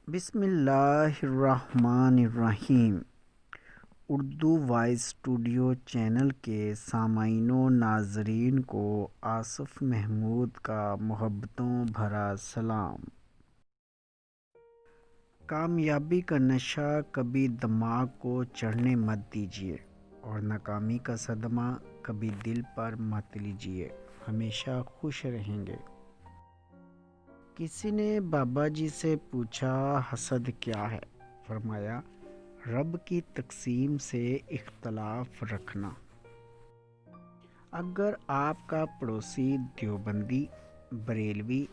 بسم اللہ الرحمن الرحیم۔ اردو وائس اسٹوڈیو چینل کے سامعین و ناظرین کو آصف محمود کا محبتوں بھرا سلام۔ کامیابی کا نشہ کبھی دماغ کو چڑھنے مت دیجیے اور ناکامی کا صدمہ کبھی دل پر مت لیجیے، ہمیشہ خوش رہیں گے۔ کسی نے بابا جی سے پوچھا حسد کیا ہے؟ فرمایا رب کی تقسیم سے اختلاف رکھنا۔ اگر آپ کا پڑوسی دیوبندی، بریلوی،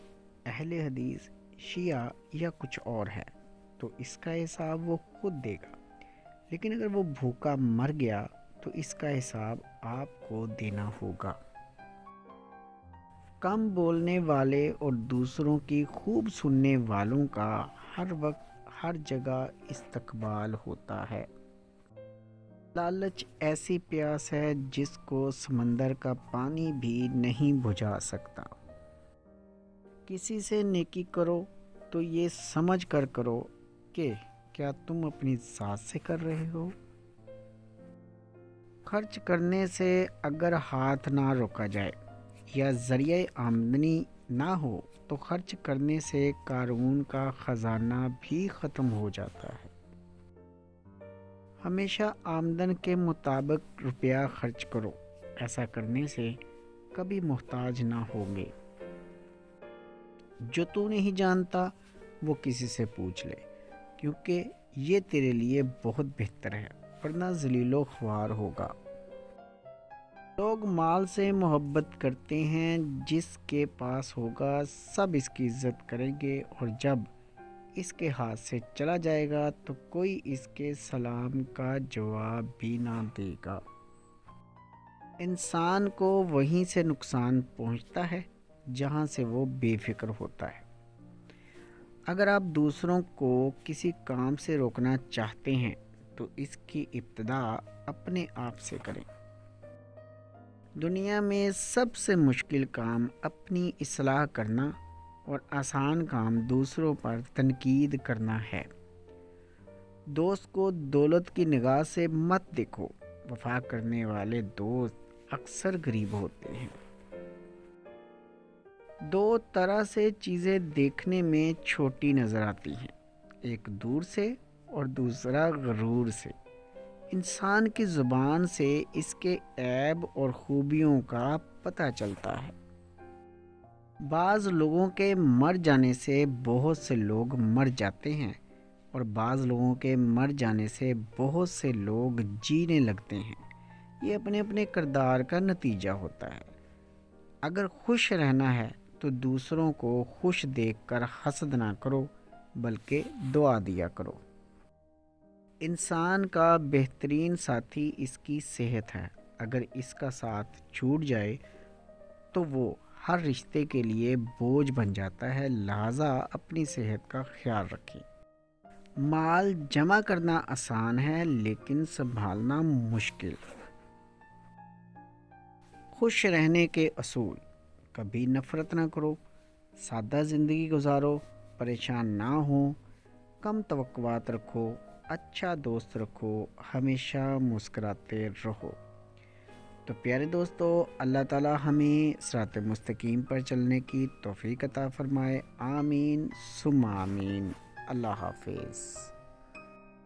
اہل حدیث، شیعہ یا کچھ اور ہے تو اس کا حساب وہ خود دے گا، لیکن اگر وہ بھوکا مر گیا تو اس کا حساب آپ کو دینا ہوگا۔ کم بولنے والے اور دوسروں کی خوب سننے والوں کا ہر وقت ہر جگہ استقبال ہوتا ہے۔ لالچ ایسی پیاس ہے جس کو سمندر کا پانی بھی نہیں بجھا سکتا۔ کسی سے نیکی کرو تو یہ سمجھ کر کرو کہ کیا تم اپنی ذات سے کر رہے ہو۔ خرچ کرنے سے اگر ہاتھ نہ روکا جائے یا ذریعہ آمدنی نہ ہو تو خرچ کرنے سے قارون کا خزانہ بھی ختم ہو جاتا ہے۔ ہمیشہ آمدن کے مطابق روپیہ خرچ کرو، ایسا کرنے سے کبھی محتاج نہ ہوں گے۔ جو تو نہیں جانتا وہ کسی سے پوچھ لے، کیونکہ یہ تیرے لیے بہت بہتر ہے، ورنہ ذلیل و خوار ہوگا۔ لوگ مال سے محبت کرتے ہیں، جس کے پاس ہوگا سب اس کی عزت کریں گے، اور جب اس کے ہاتھ سے چلا جائے گا تو کوئی اس کے سلام کا جواب بھی نہ دے گا۔ انسان کو وہیں سے نقصان پہنچتا ہے جہاں سے وہ بے فکر ہوتا ہے۔ اگر آپ دوسروں کو کسی کام سے روکنا چاہتے ہیں تو اس کی ابتدا اپنے آپ سے کریں۔ دنیا میں سب سے مشکل کام اپنی اصلاح کرنا اور آسان کام دوسروں پر تنقید کرنا ہے۔ دوست کو دولت کی نگاہ سے مت دیکھو، وفا کرنے والے دوست اکثر غریب ہوتے ہیں۔ دو طرح سے چیزیں دیکھنے میں چھوٹی نظر آتی ہیں، ایک دور سے اور دوسرا غرور سے۔ انسان کی زبان سے اس کے عیب اور خوبیوں کا پتہ چلتا ہے۔ بعض لوگوں کے مر جانے سے بہت سے لوگ مر جاتے ہیں، اور بعض لوگوں کے مر جانے سے بہت سے لوگ جینے لگتے ہیں۔ یہ اپنے اپنے کردار کا نتیجہ ہوتا ہے۔ اگر خوش رہنا ہے تو دوسروں کو خوش دیکھ کر حسد نہ کرو، بلکہ دعا دیا کرو۔ انسان کا بہترین ساتھی اس کی صحت ہے، اگر اس کا ساتھ چھوٹ جائے تو وہ ہر رشتے کے لیے بوجھ بن جاتا ہے، لہذا اپنی صحت کا خیال رکھیں۔ مال جمع کرنا آسان ہے لیکن سنبھالنا مشکل۔ خوش رہنے کے اصول: کبھی نفرت نہ کرو، سادہ زندگی گزارو، پریشان نہ ہو، کم توقعات رکھو، اچھا دوست رکھو، ہمیشہ مسکراتے رہو۔ تو پیارے دوستو، اللہ تعالی ہمیں صراط مستقیم پر چلنے کی توفیق عطا فرمائے۔ آمین ثم آمین۔ اللہ حافظ۔